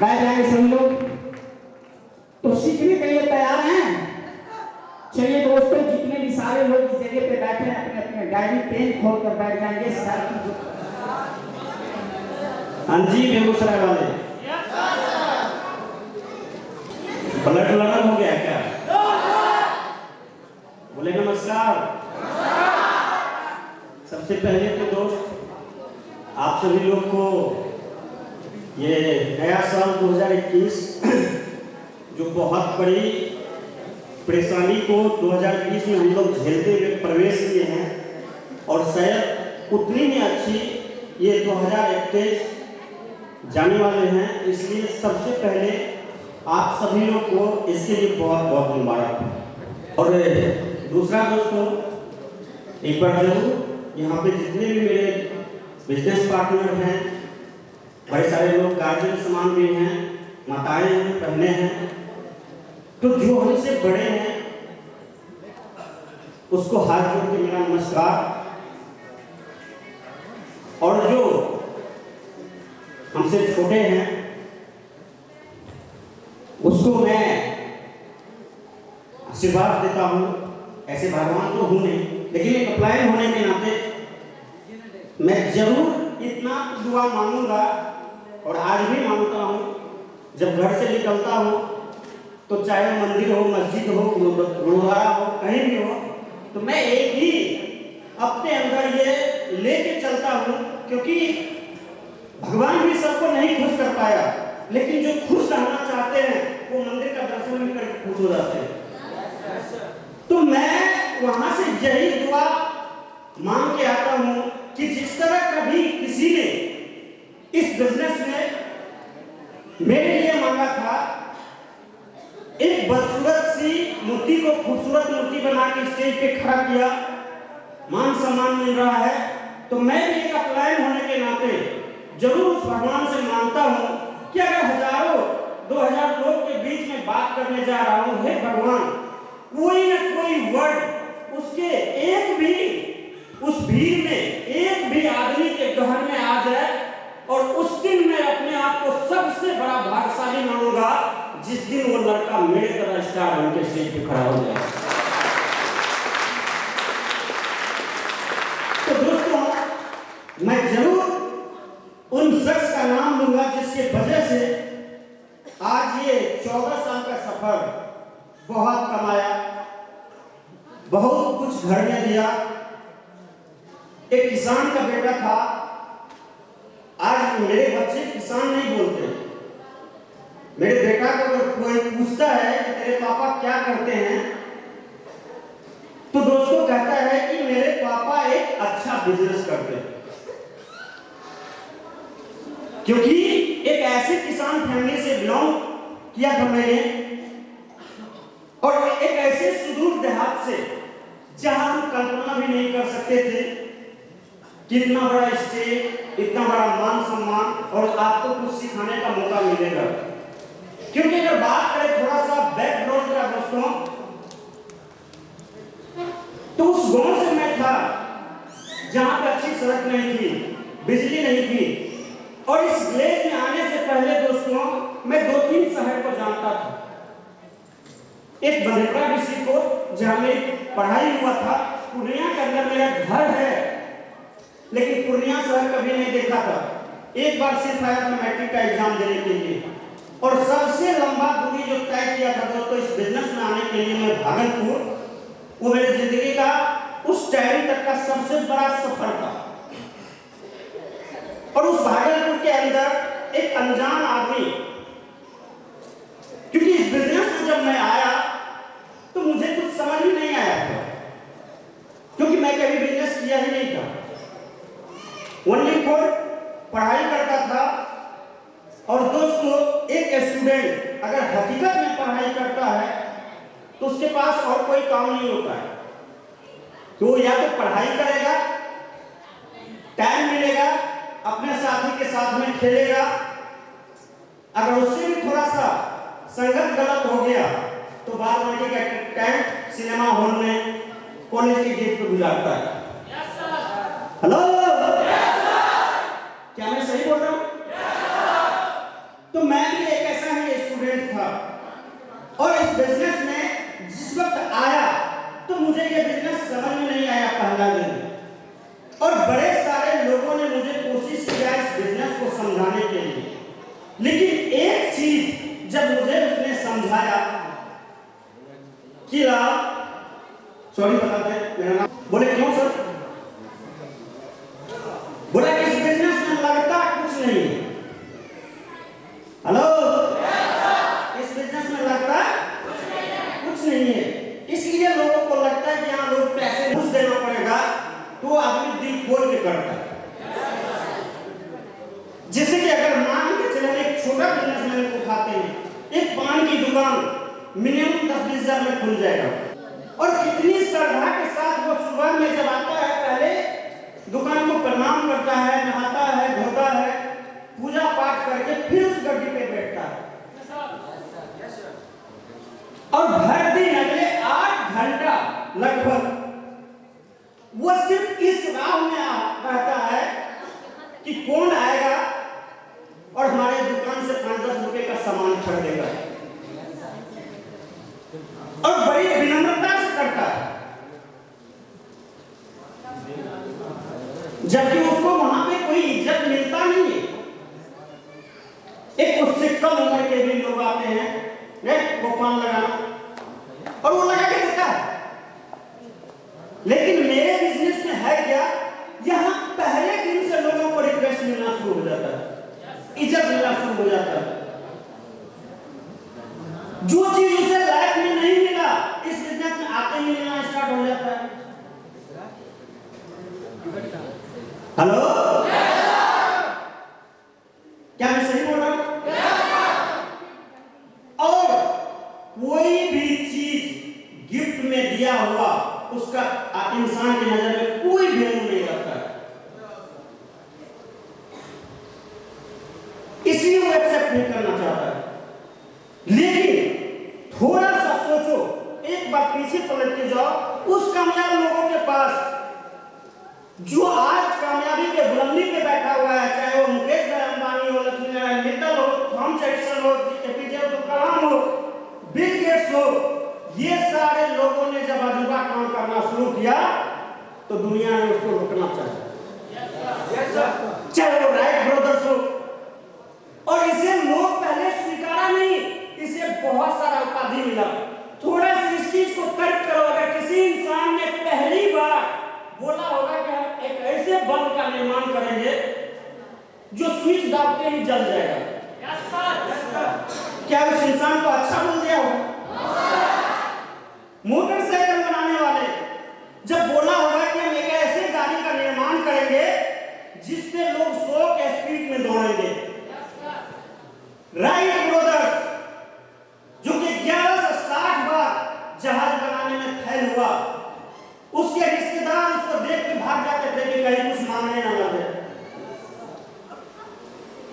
गाए जाएंगे सभी लोग। तो सीखने के लिए तैयार हैं? चलिए दोस्तों, जितने भी सारे लोग इस जगह पे बैठे हैं अपने अपने डायरी पेन खोल कर बैठ जाएंगे। सर की हाँ जी, बेगूसराय वाले ब्लड लड़न हो गया क्या? बोले नमस्कार। सबसे पहले तो दोस्त आप सभी लोग को ये नया साल 2021 जो बहुत बड़ी परेशानी को 2020 में हम लोग झेलते हुए प्रवेश किए हैं, और शायद उतनी ही अच्छी ये 2021 जाने वाले हैं। इसलिए सबसे पहले आप सभी लोग को इसके लिए बहुत बहुत मुबारक। और दूसरा दोस्तों, एक बार जरूर यहाँ पे जितने भी मेरे बिजनेस पार्टनर हैं, बड़े सारे लोग गार्जियन समान भी हैं, माताएं हैं, बहनें हैं, तो जो हमसे बड़े हैं उसको हाथ जोड़ के मेरा नमस्कार। और जो हमसे छोटे हैं उसको मैं आशीर्वाद देता हूँ। ऐसे भगवान तो हूँ नहीं, लेकिन एक अप्लायन होने के नाते मैं जरूर इतना दुआ मांगूंगा, और आज भी मांगता हूँ। जब घर से निकलता हूँ तो चाहे मंदिर हो, मस्जिद हो, गुरुद्वारा हो, कहीं भी हो, तो मैं एक ही अपने अंदर ये लेके चलता हूँ, क्योंकि भगवान भी सबको नहीं खुश कर पाया, लेकिन जो खुश रहना चाहते हैं वो मंदिर का दर्शन भी करके खुश हो जाते हैं। तो मैं वहां से यही दुआ मांग के आता हूँ कि जिस तरह कभी किसी ने इस बिजनेस में मेरे लिए मांगा था, एक बदसूरत सी मूर्ति को खूबसूरत मूर्ति बना के स्टेज पे खड़ा किया, मान सम्मान मिल रहा है, तो मैं भी एक अपलायन होने के नाते जरूर उस भगवान से मांगता हूँ कि अगर हजारों 2000 लोग के बीच में बात करने जा रहा हूँ, हे भगवान, कोई न कोई वर्ड उसके एक भी उस भीड़ में एक भी आदमी के गहन में आ जाए, और उस दिन मैं अपने आप को सबसे बड़ा भाग्यशाली मानूंगा जिस दिन वो लड़का मेरे तरह स्टार बन के स्टेज पे खड़ा हो जाए। तो दोस्तों, मैं जरूर उन शख्स का नाम लूंगा जिसके वजह से आज ये 14 साल का सफर बहुत कमाया, बहुत कुछ घर में दिया। एक किसान का बेटा था, आज मेरे बच्चे किसान नहीं बोलते। मेरे बेटा को अगर कोई पूछता है कि तेरे पापा क्या करते हैं, तो दोस्तों कहता है कि मेरे पापा एक अच्छा बिजनेस करते हैं, क्योंकि एक ऐसे किसान फैमिली से बिलोंग किया था मैंने, और एक ऐसे सुदूर देहात से जहां हम कल्पना भी नहीं कर सकते थे कितना बड़ा स्टेज, इतना बड़ा मान सम्मान, और आपको कुछ सिखाने का मौका मिलेगा। क्योंकि अगर बात करें थोड़ा सा बैकग्राउंड का दोस्तों, तो उस गांव से मैं था जहां पे अच्छी सड़क नहीं थी, बिजली नहीं थी, और इस विलेज में आने से पहले दोस्तों मैं 2-3 शहर को जानता था। एक बंदेपरा डिस्ट्रिक्ट को जहां मेरी पढ़ाई हुआ था, पूर्णिया के अंदर मेरा घर है, लेकिन पूर्णिया शहर कभी नहीं देखा था। एक बार सिर्फ आया था मैट्रिक का एग्जाम देने के लिए, और सबसे लंबा दूरी जो तय किया था दोस्तों इस बिजनेस में आने के लिए मैं भागलपुर, वो मेरी जिंदगी का उस टाइम तक का सबसे बड़ा सफर था। और उस भागलपुर के अंदर एक अनजान आदमी, क्योंकि इस बिजनेस में जब मैं आया तो मुझे कुछ समझ ही नहीं आया था, क्योंकि मैं कभी बिजनेस किया ही नहीं था। ओनली फॉर पढ़ाई करता था। और दोस्तों, एक स्टूडेंट अगर हकीकत में पढ़ाई करता है तो उसके पास और कोई काम नहीं होता है, तो या तो पढ़ाई करेगा, टाइम मिलेगा अपने साथी के साथ में खेलेगा, अगर उससे भी थोड़ा सा संगत गलत हो गया तो बाद में का टाइम सिनेमा हॉल में, कॉलेज के गेट पे गुजारता है। हेलो, क्या मैं सही बोल रहा हूँ? तो मैं भी बिजनेस में जिस वक्त आया तो मुझे ये बिजनेस समझ में नहीं आया पहला दिन, और बड़े सारे लोगों ने मुझे कोशिश किया इस बिजनेस को समझाने के लिए, लेकिन एक चीज जब मुझे उसने समझाया कि सॉरी बताते हैं मेरा नाम, बोले क्यों सर? बोला कि इस बिजनेस में लगता कुछ नहीं है। हेलो, इस बिजनेस में लगता कुछ नहीं है, इसलिए लोगों को लगता है कि यहाँ लोग पैसे घूस देना पड़ेगा तो आदमी दिल खोल के करता है। जैसे कि अगर मान के चले एक छोटा बिजनेसमैन को उठाते हैं, एक पान की दुकान मिनिमम 10-20 हजार में खुल जाएगा, और कितनी श्रद्धा के साथ वो सुबह में जब आता है पहले दुकान को प्रणाम करता है, नहाता है, धोता है, पूजा पाठ करके फिर उस गड्डी पे बैठता है, और हर दिन अगले 8 घंटा लगभग वो सिर्फ इस राह में रहता है कि कौन आएगा और हमारे दुकान से 5-10 रुपए का सामान खरीदेगा, और बड़ी विनम्रता से करता है, जबकि उसको वहां पे कोई इज्जत मिलता नहीं है। एक उससे कम उम्र के भी लोग आते हैं वो पान लगाना, और वो लगा के देता है, लेकिन मेरे बिजनेस में है क्या, यहां पहले दिन से लोगों को रिक्वेस्ट मिलना शुरू हो जाता है, इज्जत मिलना शुरू हो जाता है। जो चीज उसे लाइफ में नहीं मिला इस बिजनेस में आते ही मिलना स्टार्ट हो जाता है। हेलो, क्या मैं सही बोल रहा हूं? और कोई भी चीज गिफ्ट में दिया हुआ उसका इंसान की नजर में कोई वैल्यू नहीं रखता है, इसलिए वो एक्सेप्ट नहीं करना चाहता है। लेकिन थोड़ा सा सोचो, एक बार पीछे पलट के जाओ उस कामयाब लोगों के पास जो आज कामयाबी के बुलंदी पे बैठा हुआ है, चाहे वो मुकेश भाई अंबानी हो, लक्ष्मी नारायण मित्तल हो, थॉमस एडिसन हो, एपीजे अब्दुल कलाम हो, बिल गेट्स हो, ये सारे लोगों ने जब अजूबा काम करना शुरू किया तो दुनिया ने उसको रोकना चाहिए, चाहे वो राइट ब्रदर्स हो, और इसे लोग पहले स्वीकारा नहीं, इसे बहुत सारा उपाधि मिला। थोड़ा सा इस चीज को तर्क करो, अगर किसी इंसान ने पहली बार बोला होगा कि हम एक ऐसे बल्ब का निर्माण करेंगे जो स्विच दाबते ही जल जाएगा, क्या उस इंसान को अच्छा बोल दिया होगा? मोटरसाइकिल बनाने वाले जब बोला होगा कि हम एक ऐसे गाड़ी का निर्माण करेंगे जिससे लोग 100 के स्पीड में दौड़ेंगे, राइट ब्रदर्स जो कि 1160 बार जहाज बनाने में फेल हुआ, उसके रिश्तेदार उसको देख के भाग जाते थे कि कहीं कुछ मांगने ना लगे।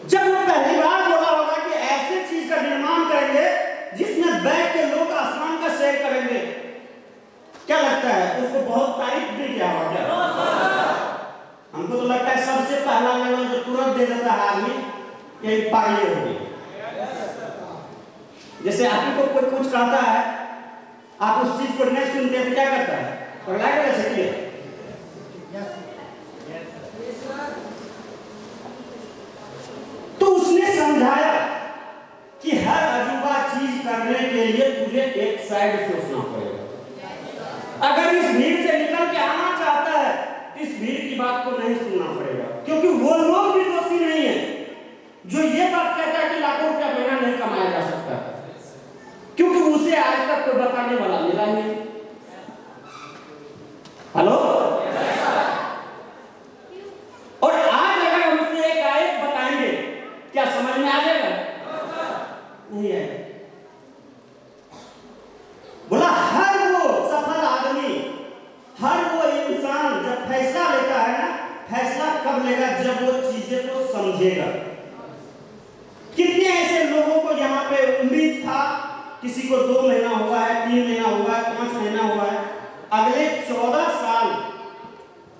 जब वो पहली बार बोला होगा कि ऐसे चीज का निर्माण करेंगे जिसमें बैठ के लोग आसमान का सैर करेंगे, क्या लगता है उसको बहुत तारीफ भी किया होगा क्या? हमको तो लगता है सबसे पहला लेवल जो तुरंत दे देता है आदमी कि पागल हो गई। जैसे आपको कोई कुछ कहता है, आप उस चीज को नहीं सुनते तो क्या करता है? और लाइट कैसे किया? तो उसने समझाया कि हर अजूबा चीज करने के लिए तुझे एक साइड सोचना पड़ेगा। अगर इस भीड़ से निकल के आना चाहता है तो इस भीड़ की बात को नहीं सुनना पड़ेगा, क्योंकि वो लोग भी दोषी नहीं है जो ये बात कहता है कि लाखों रुपया महीना नहीं कमाया जा सकता, क्योंकि उसे आज तक कोई बताने वाला मिला नहीं। हेलो, और आज अगर हम उसे एक आयत बताएंगे क्या समझ में आ जाएगा? नहीं आएगा। बोला हर वो सफल आदमी, हर वो इंसान जब फैसला लेता है ना, फैसला कब लेगा? जब वो चीजें को समझेगा। कितने ऐसे लोगों को यहाँ पे उम्मीद था, किसी को 2 महीना हुआ है, 3 महीना हुआ है, 5 महीना हुआ है, अगले 14 साल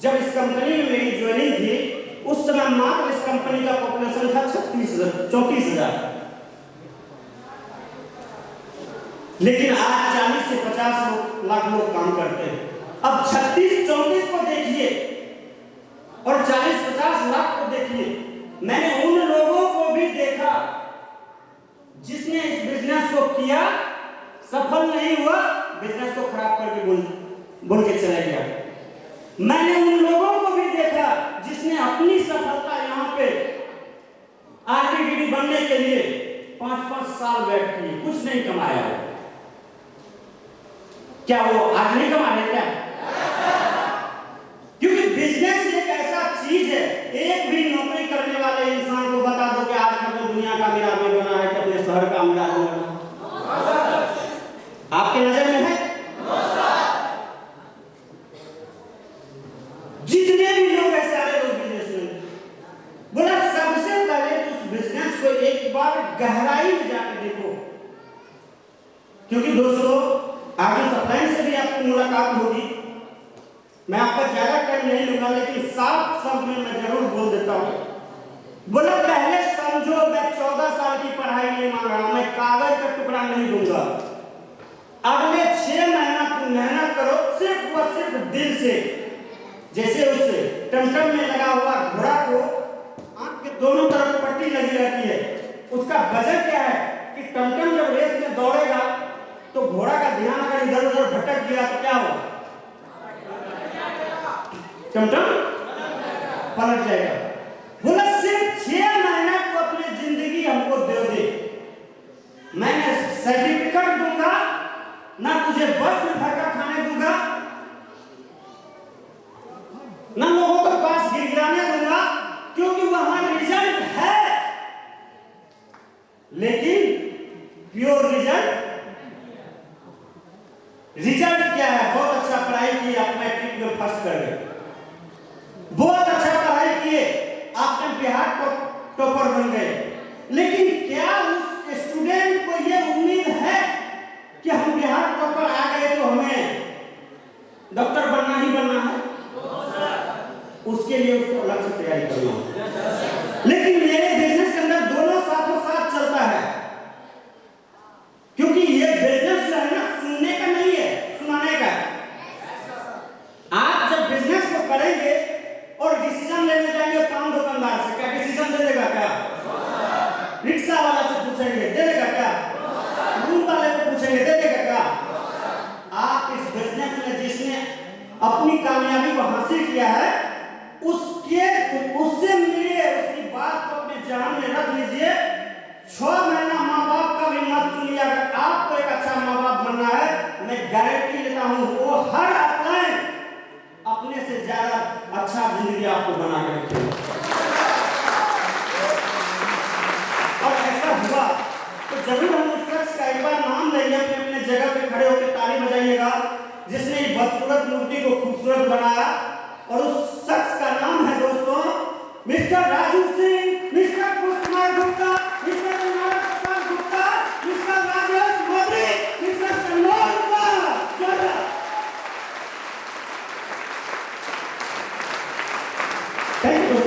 जब इस कंपनी में मेरी ज्वाइनिंग थी उस समय मात्र इस कंपनी का पॉपुलेशन था 34,000। लेकिन आज 40 से 50 लाख लोग काम करते हैं। अब 36-34 को देखिए और 40-50 लाख को देखिए। मैंने उन लोगों को भी देखा जिसने इस बिजनेस को किया, सफल नहीं हुआ, बिजनेस को खराब करके बोल के चला गया। मैंने उन लोगों को भी देखा जिसने अपनी सफलता यहाँ पे आरबीडी बनने के लिए 5-5 साल वेट किए, कुछ नहीं कमाया। क्या वो आज नहीं कमा रहे क्या? क्योंकि बिजनेस एक ऐसा चीज है, एक भी नौकरी करने वाले इंसान को बता दो कि आज का तो दुनिया का अमीर आदमी बना है कि अपने शहर का अमीर आदमी बना, आपके नजर में है? जितने भी लोग ऐसे सारे लोग बिजनेसमैन, बोला सबसे पहले तो उस बिजनेस को एक बार गहराई में जाकर देखो। क्योंकि दोस्तों आगे सप्लाई से भी आपकी मुलाकात होगी, मैं आपका ज्यादा टाइम नहीं लूंगा, लेकिन साफ शब्द में मैं जरूर बोल देता हूं। बोला पहले समझो मैं 14 साल की पढ़ाई नहीं मांग रहा हूं, मैं कागज का टुकड़ा नहीं दूंगा। अगले 6 महीना तुम मेहनत करो, सिर्फ और सिर्फ दिल से। जैसे उस टमटम में लगा हुआ घोड़ा को आंख के दोनों तरफ पट्टी लगी रहती है, उसका वजन क्या है कि टमटम जब रेस में दौड़ेगा तो घोड़ा का ध्यान अगर इधर उधर भटक गया तो क्या होगा? टमटम पलट जाएगा। बोला सिर्फ 6 महीना को अपनी जिंदगी हमको दे दे, मैंने सर्टिफिकेट दूंगा, ना तुझे बस में धक्का खाने दूंगा, ना लोगों के पास गिरगिराने दूंगा, क्योंकि वहां रिजल्ट है, लेकिन प्योर रिजल्ट क्या है? बहुत अच्छा पढ़ाई की, आप मैट्रिक में फर्स्ट कर गए, बहुत अच्छा पढ़ाई किए, आपने बिहार टॉपर बन गए, लेकिन क्या उस स्टूडेंट को यह उम्मीद है कि हम बिहार टॉपर आ गए तो हमें डॉक्टर बनना ही बनना है? उसके लिए उसको अलग से तैयारी करना है। लेकिन मेरे बिजनेस के अंदर दोनों साथों साथ चलता है, क्योंकि ये बिजनेस जो है ना सुनने का नहीं है, सुनाने का। आप जब बिजनेस को करेंगे और डिसीजन लेने जाएंगे पान दुकानदार से, क्या डिसीजन दे देगा? क्या रिक्शा वाला से पूछेंगे दे देगा? क्या रूम वाले को पूछेंगे दे देगा? क्या आप इस बिजनेस में जिसने अपनी कामयाबी को हासिल किया है उससे मिलिए, उसकी बात को अपने जहन में रख लीजिए। 6 महीना माँ बाप का भी मत सुनिए। अगर आपको एक अच्छा माँ बाप बनना है, मैं गारंटी लेता हूँ वो हर अपलाइन अपने से ज्यादा अच्छा जिंदगी आपको बना के रखेगा। और ऐसा हुआ तो जरूर हम उस शख्स का एक बार नाम लेंगे, अपने जगह पे खड़े होकर ताली बजाइएगा जिसने इस बदसूरत मूर्ति को खूबसूरत बनाया। और उस शख्स का नाम है दोस्तों mister Raju Singh, mister Kumar Gupta, mister Kumar Gupta, mister Rajesh Modi, mister Salman Kumar. Thank you.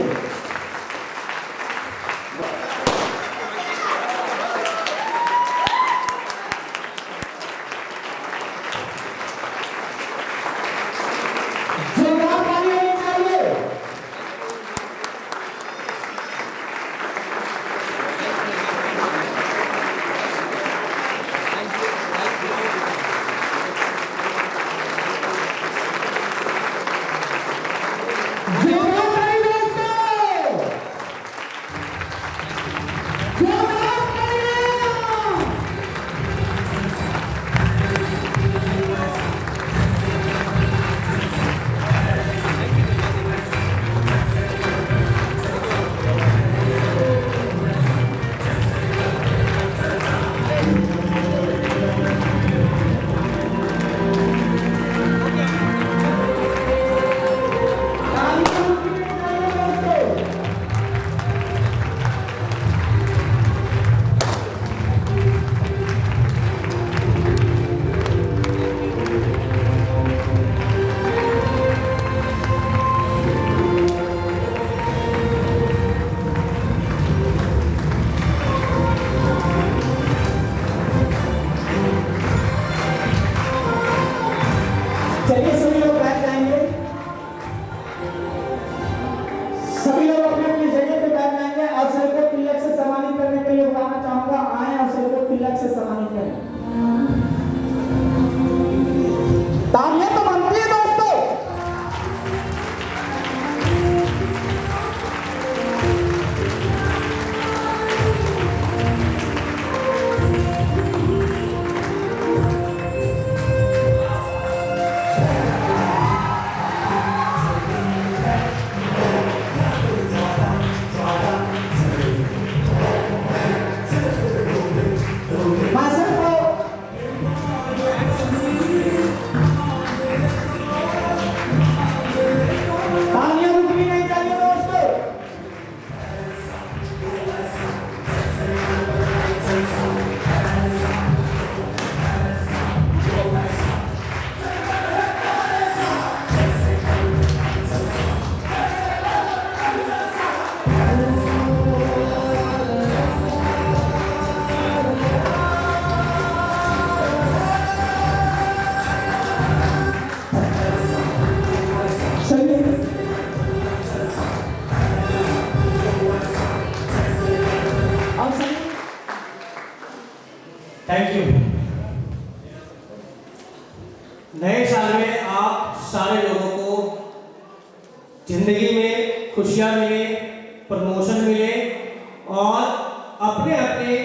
Thank you. नए साल में आप सारे लोगों को जिंदगी में खुशियां मिले, प्रमोशन मिले और अपने अपने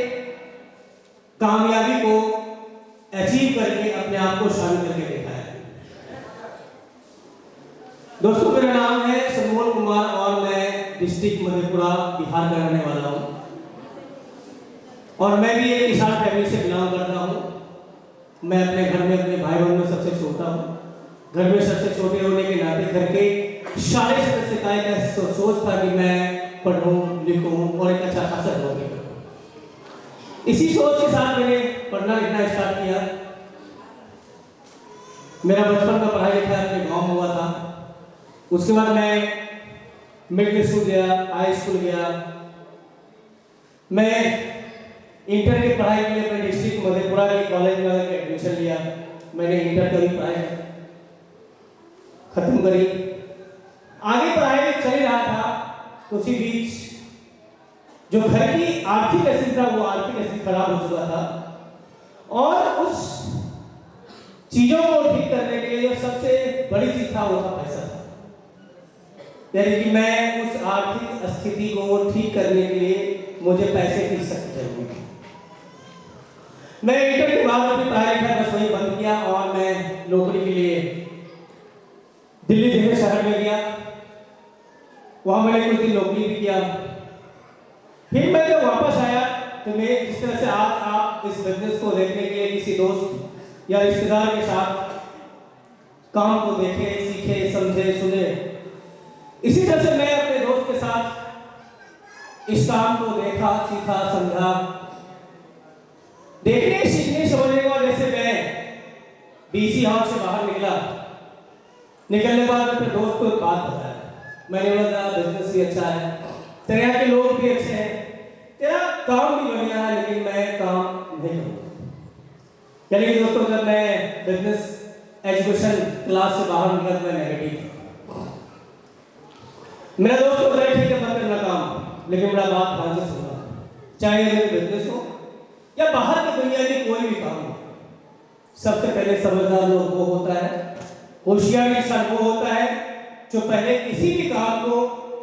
कामयाबी को अचीव करके अपने आप को शामिल करके दिखाया। दोस्तों, मेरा नाम है संमोल कुमार और मैं डिस्ट्रिक्ट मधेपुरा बिहार का रहने वाला हूँ और मैं भी एक किसान फैमिली से बिलोंग करता हूँ। मैं अपने घर में अपने भाई बहनों में सबसे छोटा हूँ। घर में सबसे छोटे होने के नाते घर के सारे सदस्य का एक सोच था कि मैं पढ़ूं लिखूं और एक अच्छा खासा नौकरी करूं। इसी सोच के साथ मैंने पढ़ना लिखना स्टार्ट किया। मेरा बचपन का पढ़ाई लिखा अपने गाँव में हुआ था। उसके बाद मैं मिडिल स्कूल गया, हाई स्कूल गया। मैं इंटर की पढ़ाई के लिए अपने डिस्ट्रिक्ट मधेपुरा के कॉलेज में आकर एडमिशन लिया। मैंने इंटर की पढ़ाई खत्म करी। आगे पढ़ाई चल ही रहा था, उसी बीच जो घर की आर्थिक स्थिति था वो आर्थिक स्थिति खराब हो चुका था और उस चीजों को ठीक करने के लिए जो सबसे बड़ी चीज था वो था पैसा। यानी कि मैं उस आर्थिक स्थिति को ठीक करने के लिए मुझे पैसे की सख्त जरूरत थी। मैं इंटर के बाद अपनी पढ़ाई लिखाई बस वही बंद किया और मैं नौकरी के लिए दिल्ली जैसे शहर में गया। वहां मैंने कुछ दिन नौकरी भी किया। फिर मैं जब वापस आया तो मैं जिस तरह से आज आप इस बिजनेस को देखने के लिए किसी दोस्त या रिश्तेदार के साथ काम को देखे, सीखे, समझे, सुने, इसी तरह से मैं अपने दोस्त के साथ इस काम को देखा, सीखा, समझा। देखने, सीखने, समझने के बाद जैसे मैं बीसी हाउस से बाहर निकलने के बाद अपने दोस्त को एक बात बताया। मैंने बोला बिजनेस भी अच्छा है, तेरे यहाँ के लोग भी अच्छे हैं, तेरा काम भी बढ़िया है, लेकिन मैं काम नहीं करूँगा। यानी कि दोस्तों, जब मैं बिजनेस एजुकेशन क्लास से बाहर निकला मैं नेगेटिव। मेरा दोस्त को बोला ठीक है मत करना काम, लेकिन मेरा बात ध्यान से सुनना, चाहे मेरे बिजनेस हो या बाहर की दुनिया में कोई भी काम हो। सबसे पहले समझदार लोग वो होता है, होशियार इंसान वो होता है जो पहले किसी भी काम को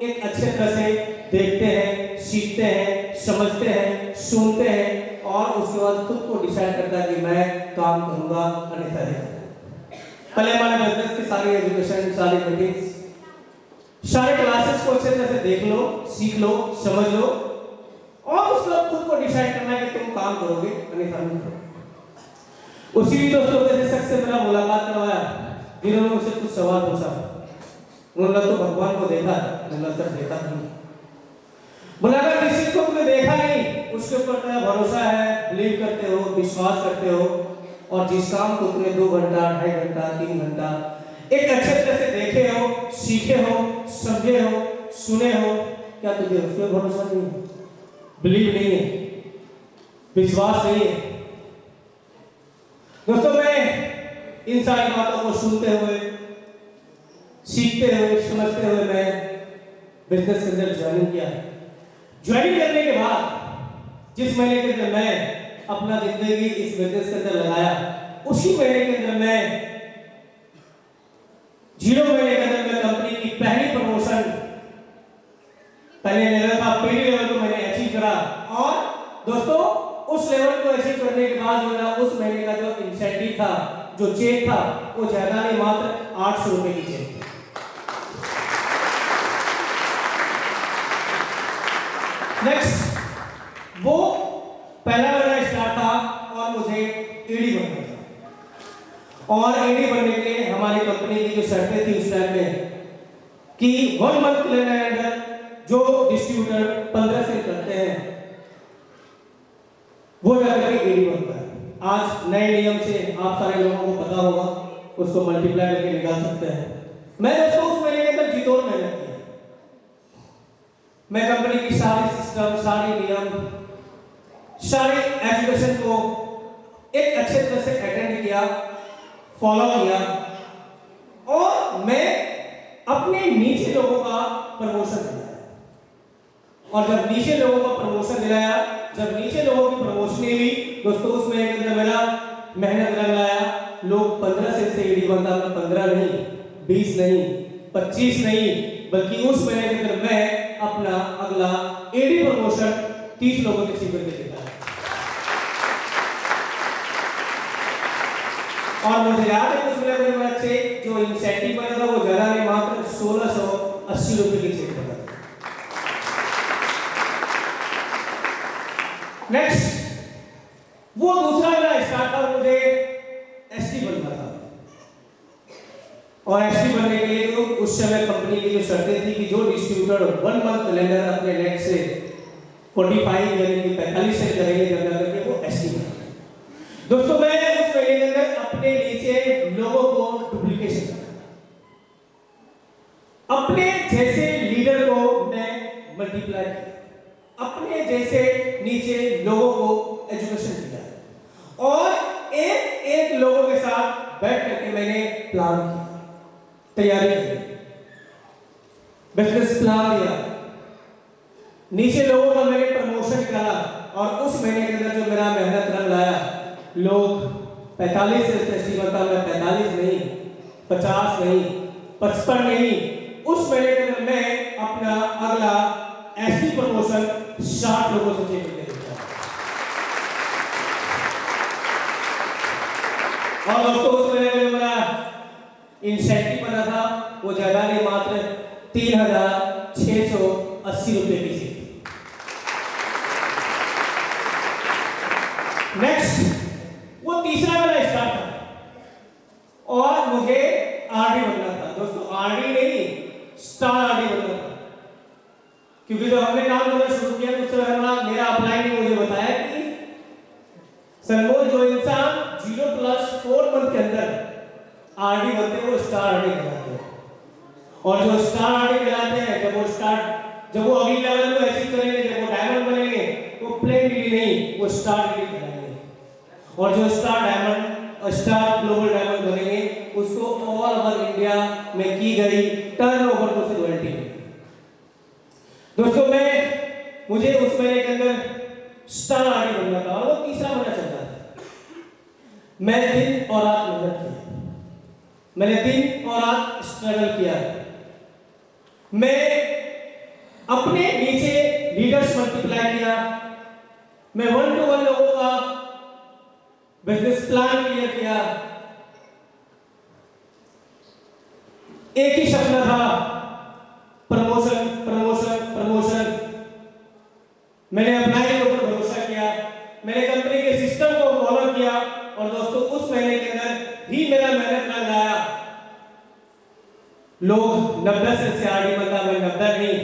एक अच्छे तरह से देखते हैं, सीखते हैं, समझते हैं, सुनते हैं और उसके बाद खुद को डिसाइड करता है कि मैं काम करूंगा अन्यथा नहीं। पहले हमारे बिजनेस की सारी एजुकेशन, सारी मीटिंग्स, सारे क्लासेस को अच्छे तरह से देख लो, सीख लो, समझ लो और उसके बाद खुद को डिसाइड करना है कि तुम काम करोगे अन्यथा नहीं करोगे। उसी दोस्तों के शख्स से मेरा मुलाकात करवाया जिन्होंने मुझसे कुछ सवाल पूछा। उन्होंने तो भगवान को देखा, मैंने सर देखा नहीं। बोला अगर किसी को तुमने देखा नहीं, उसके ऊपर तेरा भरोसा है, बिलीव करते हो, विश्वास करते हो और जिस काम को तुमने 2 घंटा, 2.5 घंटा, 3 घंटा एक अच्छे तरह से देखे हो, सीखे हो, समझे हो, सुने हो, क्या तुझे उस पर भरोसा नहीं है, बिलीव नहीं है, विश्वास नहीं है? दोस्तों, मैं इन सारी बातों को सुनते हुए, सीखते हुए, समझते हुए मैं बिजनेस के अंदर ज्वाइनिंग किया। ज्वाइनिंग करने के बाद जिस महीने के अंदर मैं अपना जिंदगी इस बिजनेस के अंदर लगाया, उसी महीने के अंदर मैं 0 महीने के अंदर मैं कंपनी की पहली प्रमोशन, पहले लेवल था पीडी लेवल को मैंने अचीव करा और दोस्तों उस लेवल को अचीव करने के बाद मेरा उस महीने का जो इंसेंटिव था, जो चेक था, वो ज्यादा नहीं मात्र 800 रुपए की चेक थी। नेक्स्ट, वो पहला मेरा स्टार्ट था और मुझे ईडी बनना था और ईडी बनने के लिए हमारी कंपनी की जो शर्तें थी उस टाइम में कि 1 मंथ के अंदर जो डिस्ट्रीब्यूटर 15 सेल करते हैं वो जाकर के ईडी बनता है। आज नए नियम से आप सारे लोगों को पता होगा, उसको मल्टीप्लाई करके निकाल सकते हैं। मैं दोस्तों उस महीने के अंदर जी तोड़ मेहनत की। मैं कंपनी की सारी सिस्टम, सारी नियम, सारी एजुकेशन को एक अच्छे तरह से अटेंड किया, फॉलो किया और मैं अपने नीचे लोगों का प्रमोशन दिलाया। और जब नीचे लोगों का प्रमोशन दिलाया जब नीचे लोगों की प्रमोशन हुई दोस्तों, उस महीने के अंदर मेरा मेहनत रंग लाया। लोग 15 सेल से एडी बनता, 15 नहीं, 20 नहीं, 25 नहीं, बल्कि उस महीने के अंदर मैं अपना अगला एडी प्रमोशन 30 लोगों से अचीव करके दिखाया। और मुझे याद है उस महीने में मेरा चेक जो इंसेंटिव बना था वो ज्यादा नहीं, मात्र 1680 रुपए की चेक बना था। नेक्स्ट, वो दूसरा मेरा स्टार्टअप मुझे एसटी बनना था, और एसटी बनने के लिए तो उस समय कंपनी की जो शर्तें थी कि जो डिस्ट्रीब्यूटर 1 मंथ कैलेंडर अपने नेट से 45 यानी कि 45 से करेंगे जब करके वो एसटी बना। दोस्तों मैं उस महीने के अंदर अपने नीचे लोगों को डुप्लीकेशन करता, अपने जैसे लीडर को मैं मल्टीप्लाई किया, अपने जैसे नीचे लोगों को एजुकेशन दिया, और एक एक लोगों के साथ बैठ करके मैंने प्लान किया, तैयारी की, बिजनेस प्लान दिया, नीचे लोगों का मैंने प्रमोशन करा, और उस महीने के अंदर जो मेरा मेहनत रंग लाया, लोग 45 से फेस्टिवल था, मैं 45 नहीं, 50 नहीं, 55 नहीं, उस महीने के अंदर मैं अपना अगला एसटी प्रमोशन 60 लोगों से अचीव करके दिखाया। और दोस्तों उस महीने में मेरा इंसेंटिव बना था वो ज्यादा नहीं, मात्र 3680 रुपए की थी। नेक्स्ट, वो तीसरा वाला स्टार्ट था, और मुझे आरडी बनना था दोस्तों, आरडी नहीं स्टार आरडी बनना था, क्योंकि जब हमने काम करना शुरू किया तो उस समय मेरा अपलाइन ने मुझे बताया कि सनमोल जो इंसान 0+4 मंथ के अंदर आरडी बनते हैं वो स्टार आरडी कहलाते हैं, और जो स्टार आरडी कहलाते हैं जब वो अगली लेवल को अचीव करेंगे, जब वो डायमंड बनेंगे, वो प्लेन डीडी नहीं, वो स्टार डीडी कहलाएंगे, और जो स्टार ग्लोबल डायमंड बनेंगे उसको ऑल ओवर इंडिया में की गई टर्नओवर को से रॉयल्टी मिलेगी। दोस्तों मुझे उस महीने के अंदर स्टार आरडी बनना था, और वो तीसरा महीना चल रहा था। मैं दिन और रात मेहनत किया, मैंने दिन और रात स्ट्रगल किया, मैं अपने नीचे लीडर्स मल्टीप्लाई किया, मैं 1-to-1 लोगों का बिजनेस प्लान क्लियर किया। एक ही सपना था, प्रमोशन प्रमोशन प्रमोशन। मैंने अप्लाई के ऊपर भरोसा किया, मैंने कंपनी के सिस्टम को फॉलो किया, और दोस्तों उस महीने के अंदर ही मेरा मेहनत रंग आया। लोग 90 से आरडी बनता, मैं 90 नहीं,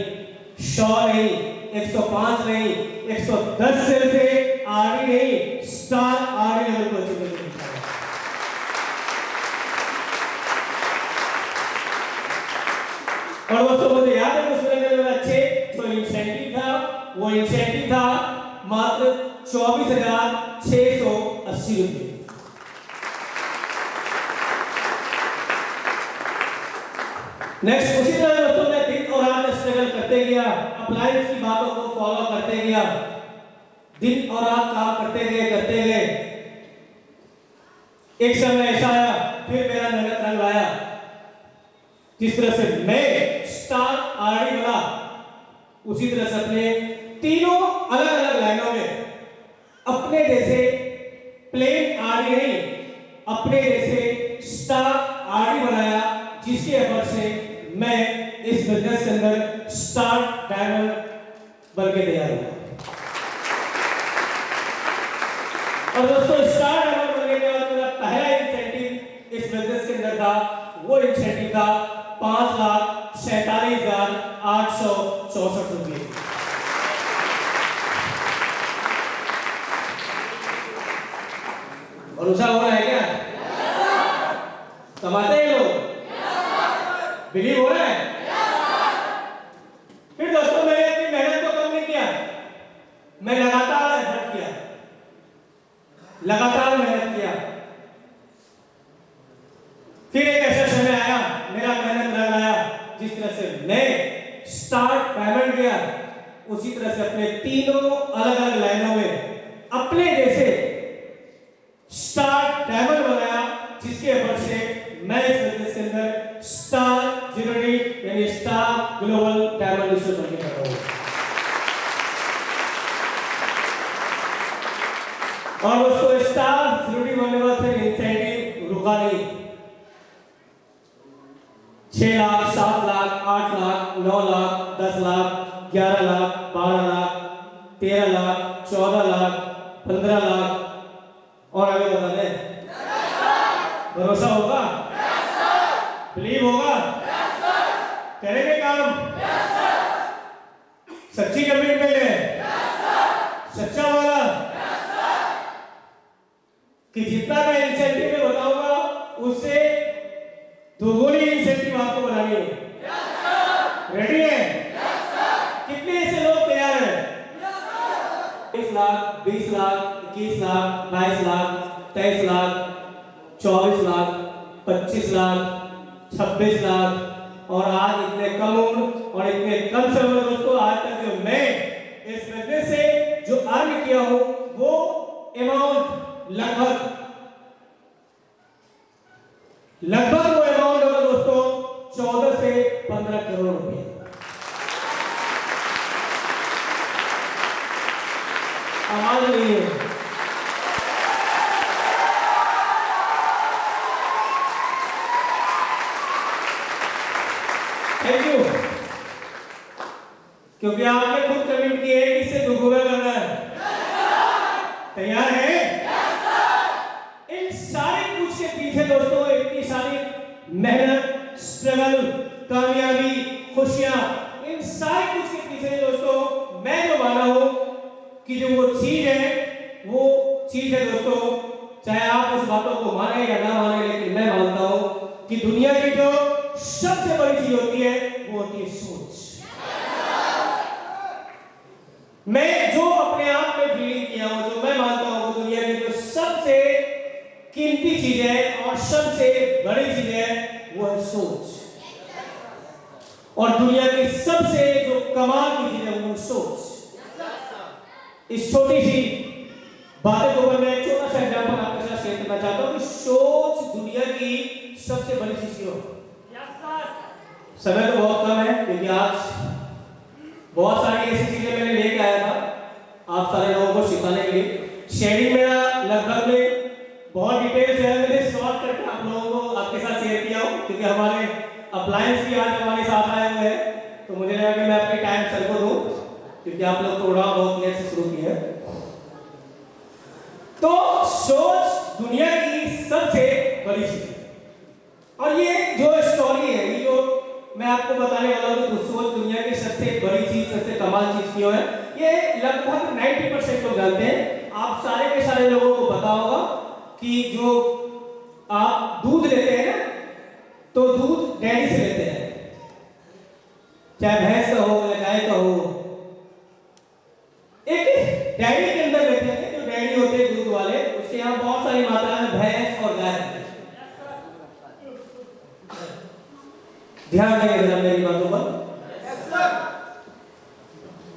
100 नहीं, 105 नहीं, 110 से आरडी नहीं, स्टार आरडी लेवल को अचीव करके दिखाया। और दोस्तों मुझे याद है उस महीने में अच्छे जो इंसेंटिव था वो इंसेंटिव था मात्र 24,680 रुपए। नेक्स्ट, उसी तरह दोस्तों मैं दिन और रात स्ट्रगल करते गया, अप्लायंस की बातों को फॉलो करते गया, दिन और रात काम करते गए। एक समय ऐसा आया, फिर मेरा मेहनत रंग लाया, जिस तरह से मैं स्टार आरडी बना, उसी तरह से अपने तीनों अलग अलग लाइनों में अपने जैसे प्लेन आरडी नहीं, अपने जैसे स्टार आरडी बनाया, जिसके एफर्ट से मैं इस बिजनेस के अंदर स्टार डायमंड बन के तैयार हुआ। और दोस्तों स्टार डायमंड बनने के बाद मेरा पहला इंसेंटिव इस बिजनेस के अंदर था, वो इंसेंटिव था 5,47,864 रुपये। भरोसा हो रहा है क्या? कमाते हैं लोग? बिलीव हो रहा है? फिर दोस्तों मैंने अपनी मेहनत को कम नहीं किया, मैं लगातार एफर्ट किया, लगातार मेहनत किया। फिर एक ऐसा समय आया, मेरा मेहनत रंग आया, जिस तरह से मैं स्टार डायमंड गया, उसी तरह से अपने तीनों अलग अलग लाइनों में अपने जैसे स्टार डायमंड बनाया, जिसके ऊपर से मैं इस बिजनेस के अंदर स्टार जीरोडी यानी स्टार ग्लोबल डायमंड इशू बनने कर रहा हूं। और उसको स्टार जीरोडी बनने का फिर इंसेंटिव रुका नहीं। 6 लाख, 7 लाख, 8 लाख, 9 लाख, 10 लाख, 11 लाख, 12 लाख, 13 लाख, 14 लाख, 15 लाख और आगे बता दें। भरोसा होगा? बिलीव होगा? करेंगे काम? सच्ची कमिटमेंट है? सच्चा वाला? कि जितना मैं इंसेंटिव में बताऊंगा उससे दोगुनी इंसेंटिव आपको बनानी है। रेडी है? कितने ऐसे लोग तैयार हैं? 20 लाख, 20 लाख, 21 लाख, 22 लाख, 23 लाख, 24 लाख, 25 लाख, 26 लाख और आज इतने कम उम्र और इतने कम समय में दोस्तों आज तक जो मैं इस बिजनेस से जो अर्न किया हूं वो अमाउंट लगभग वो अमाउंट होगा दोस्तों 14 से 15 करोड़ रुपए। आवाज नहीं है। थैंक यू, क्योंकि आपने खुद कमिट किया है कि इससे दुगुना करना है। तैयार है? इन सारे कुछ के पीछे दोस्तों इतनी सारी मेहनत, स्ट्रगल, कामयाबी, खुशियां, इन सारे कुछ के पीछे दोस्तों मैं जो माना हूं कि जो वो चीज है दोस्तों, चाहे आप उस बातों को माने या ना माने, लेकिन मैं मानता हूं कि दुनिया की जो सबसे बड़ी चीज होती है वो होती है सोच। मैं जो अपने आप में फीलिंग किया हूं, जो मैं मानता हूं वो दुनिया की जो सबसे कीमती चीज है और सबसे बड़ी चीज है वो है सोच। और दुनिया की सबसे जो कमाल की चीज है वो सोच। इस छोटी सी बातें को मैं एक छोटा सा एग्जांपल आपके साथ शेयर करना चाहता हूं कि सोच दुनिया की सबसे बड़ी चीज क्यों। समय तो बहुत कम है क्योंकि आज बहुत सारी ऐसी चीजें मैंने लेके आया था आप सारे लोगों को सिखाने के लिए। शेयरिंग मेरा लगभग में बहुत डिटेल्स है, मैंने शॉर्ट करके आप लोगों को आपके साथ शेयर किया हूं क्योंकि हमारे अप्लायंस भी आज हमारे साथ आए हुए हैं, तो मुझे लगा कि मैं अपने टाइम सर को दूं क्योंकि आप लोग प्रोग्राम बहुत लेट से शुरू किया है। तो सोच दुनिया की सबसे बड़ी चीज है। और ये जो स्टोरी है, ये जो मैं आपको बताने वाला हूं कि सोच दुनिया की सबसे बड़ी चीज, सबसे कमाल चीज क्यों है, ये लगभग 90% लोग जानते हैं। आप सारे के सारे लोगों को पता होगा कि जो आप दूध लेते हैं ना, तो दूध डेयरी से लेते हैं, चाहे भैंस का हो या गाय का हो, एक डेयरी के अंदर लेते हैं। जो डेयरी होते हैं दूध वाले, उसके यहाँ बहुत सारी मात्रा में भैंस और गाय होती है। ध्यान देंगे जरा मेरी बातों पर।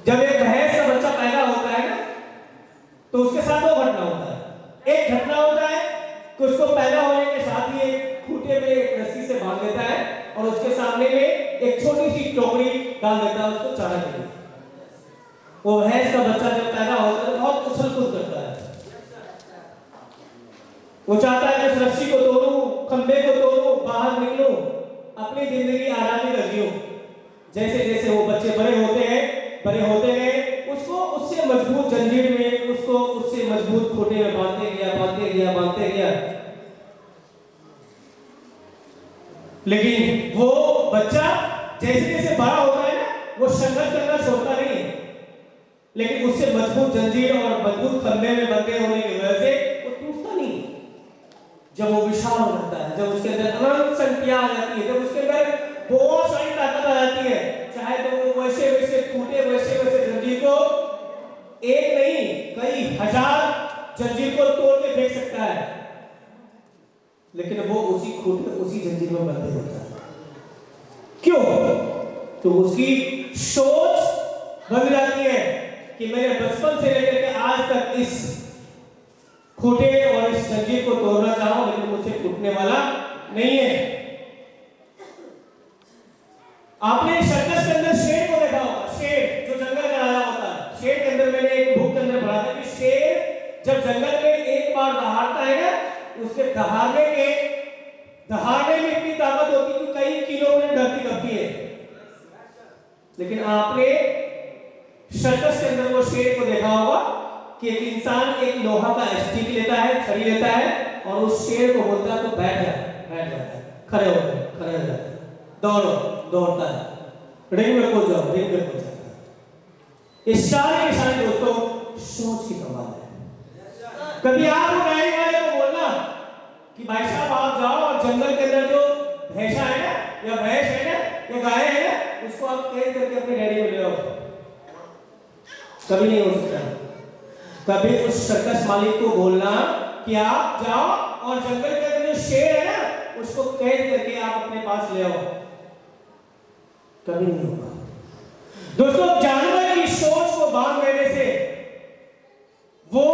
जब एक भैंस का बच्चा पैदा होता है ना, तो उसके साथ दो घटना होता है। एक घटना होता है कि उसको पैदा होने के साथ ही एक खूंटे में एक रस्सी से बांध देता है और उसके सामने में एक छोटी सी टोकरी डाल देता है उसको चारा के लिए। वो भैंस का बच्चा जब पैदा होता है तो बहुत उछल कूद करता है। वो चाहता है कि इस रस्सी को तोड़ूं, खंबे को तोड़ूं, बाहर निकलूं, अपनी जिंदगी आरामी कर जीऊं। जैसे जैसे वो बच्चे बड़े होते गए, उसको उससे मजबूत जंजीर में, उसको उससे मजबूत खूंटे में बांधते गया। लेकिन वो बच्चा जैसे जैसे बड़ा होता है ना, वो संघर्ष करना छोड़ता नहीं है, लेकिन उससे मजबूत जंजीर और मजबूत खंबे में बंधे होने की वजह से वो टूटता नहीं। जब वो विशाल हो जाता है, जब उसके अंदर अनंत शक्तियां आ जाती है, जब उसके अंदर बहुत सारी ताकत आ जाती है, चाहे तो वो वैसे वैसे खूंटे, वैसे वैसे जंजीर को एक नहीं कई हजार जंजीर को तोड़ के फेंक सकता है, लेकिन वो उसी खूंटे, उसी जंजीर में बंधे होता है। क्यों? तो उसकी सोच बन जाती है। कि मैंने बचपन से लेकर के आज तक इस खूंटे और इस जंजीर को तोड़ना चाहूं, लेकिन मुझसे टूटने वाला नहीं है। आपने सर्कस के अंदर शेर को देखा होगा, शेर जो जंगल का राजा होता है। शेर के अंदर मैंने एक बुक के अंदर पढ़ा था कि शेर जब जंगल में एक बार दहाड़ता है ना, उसके दहाड़ने में इतनी ताकत होती है कि कई किलोमीटर धरती कांपती है। लेकिन आपने सर्कस के अंदर वो शेर को देखा होगा कि एक इंसान एक लोहा का स्टिक लेता है, छड़ी लेता है और उस शेर को बोलता है तो बैठ जाता है, खड़े हो जाता है, दौड़ता है, रिंग में कूद जाता है। इस सारे के सारे दोस्तों सोच की कमाल है। कभी आप गाय वाले को बोलना कि भाई साहब आप जाओ और जंगल के अंदर जो भैंसा है ना, या भैंस है ना, या गाय है ना, उसको आप कैद करके अपने डैडी में ले आओ, कभी नहीं हो सकता। कभी उस सर्कस मालिक को बोलना कि आप जाओ और जंगल के अंदर जो शेर है ना, उसको कैद करके आप अपने पास ले आओ, कभी नहीं होगा। दोस्तों, जानवर की सोच को बांध देने से वो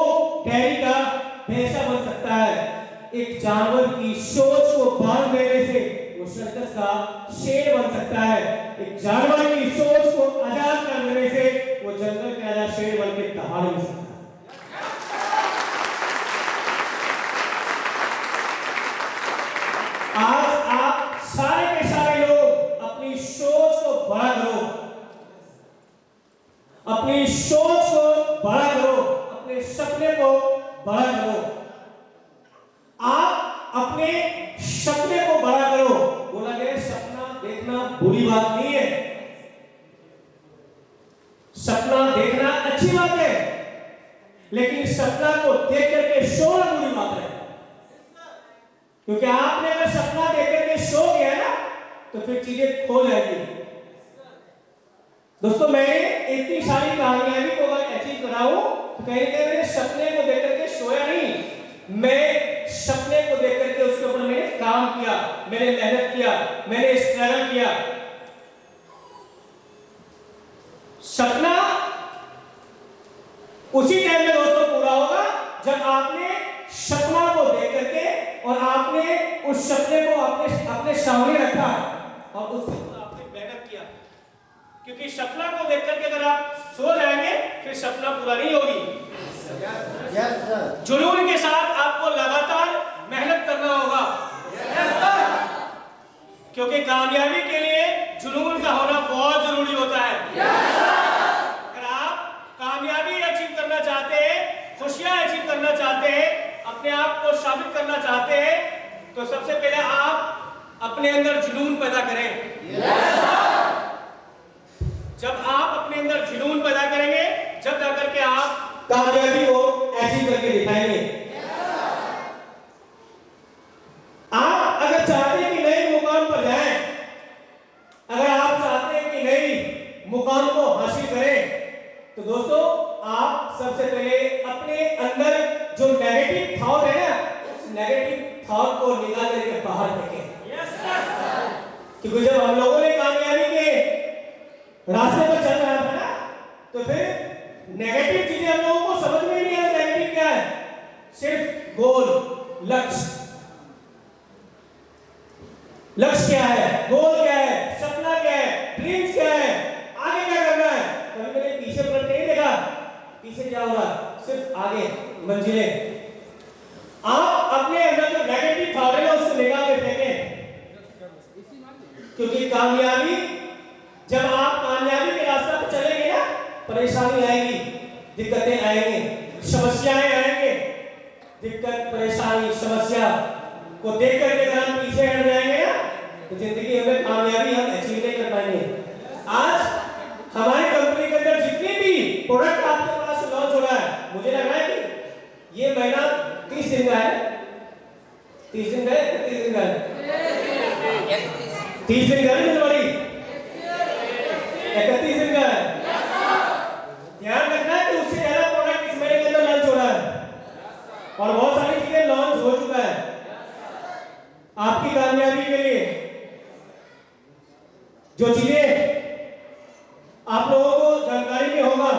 डेयरी का भैंसा बन सकता है। एक जानवर की सोच को बांध देने से वो सर्कस का शेर बन सकता है। एक जानवर की सोच को आजाद कर देने से वो जंगल का राजा शेर बन के दहाड़ भी सकता है। आज आप सारे के सारे लोग अपनी सोच को बड़ा करो, अपनी सोच को बड़ा करो, अपने सपने को बड़ा करो। आप अपने सपने को बड़ा करो। बोला गया सपना देखना बुरी बात नहीं है, सपना देखना अच्छी बात है, लेकिन सपना को देख करके सोना बुरी बात है। क्योंकि आपने अगर सपना देख करके सो गया ना, तो फिर चीजें खो जाएगी। दोस्तों, मैंने इतनी सारी कामयाबी को अगर अचीव करा हूं तो कहीं मैंने सपने को देख करके सोया नहीं, मैं सपने को देख करके उसके ऊपर मैंने काम किया, मैंने मेहनत किया, मैंने स्ट्रगल किया। सपना उसी टाइम में दोस्तों पूरा होगा जब आपने सपना को देख करके और आपने उस सपने को अपने सामने रखा और उस पर आपने मेहनत किया। क्योंकि सपना को देख करके अगर आप सो जाएंगे फिर सपना पूरा नहीं होगी। जुनून के साथ आपको लगातार मेहनत करना होगा, क्योंकि कामयाबी के लिए जुनून का होना बहुत जरूरी होता है। अगर आप कामयाबी अचीव करना चाहते हैं, खुशियां अचीव करना चाहते हैं, अपने आप को साबित करना चाहते हैं, तो सबसे पहले आप अपने अंदर जुनून पैदा करें। जब आप अपने अंदर जुनून पैदा करेंगे, जब जाकर के आप कामयाबी को अचीव करके दिखाएंगे। आप अगर चाहते हैं कि नए मुकाम पर जाएं, अगर आप चाहते हैं कि नई मुकाम को हासिल करें, तो दोस्तों आप सबसे पहले अपने अंदर जो नेगेटिव थॉट है ना, उस नेगेटिव थॉट को निकाल करके बाहर फेंकें। क्योंकि जब हम लोगों ने कामयाबी के रास्ते पर चल रहा था ना, तो फिर नेगेटिव चीजें हम लोगों को समझ में नहीं आया। नेगेटिव क्या है? सिर्फ गोल, लक्ष्य क्या है, गोल क्या है, सपना क्या है, ड्रीम्स क्या है, आगे क्या करना है। कभी मैंने पीछे पलट नहीं देखा, पीछे क्या हो रहा, सिर्फ आगे मंजिलें। आप अपने अंदर जो नेगेटिव थॉट है उसको निकाल के फेंकें। क्योंकि कामयाबी, जब आप कामयाबी के रास्ते पर चलेंगे ना, परेशानी आएगी, दिक्कतें आएंगी, समस्याएं आएंगे। दिक्कत, परेशानी, समस्या को देख करके अगर हम पीछे हट जाएंगे ना, तो जिंदगी में कामयाबी हम अचीव नहीं कर पाएंगे। आज हमारी कंपनी के अंदर जितने भी प्रोडक्ट आपके पास लॉन्च हो रहा है, मुझे लग रहा है कि ये महीना 30 दिन का है। 30 दिन का है, 31 दिन का है, 30 दिन का है जनवरी, 31 दिन का है। ध्यान रखना है कि उससे ज्यादा प्रोडक्ट इस महीने के अंदर लॉन्च हो रहा है और बहुत सारी चीजें लॉन्च हो चुका है आपकी कामयाबी के लिए। जो चीजें आप लोगों को जानकारी में होगा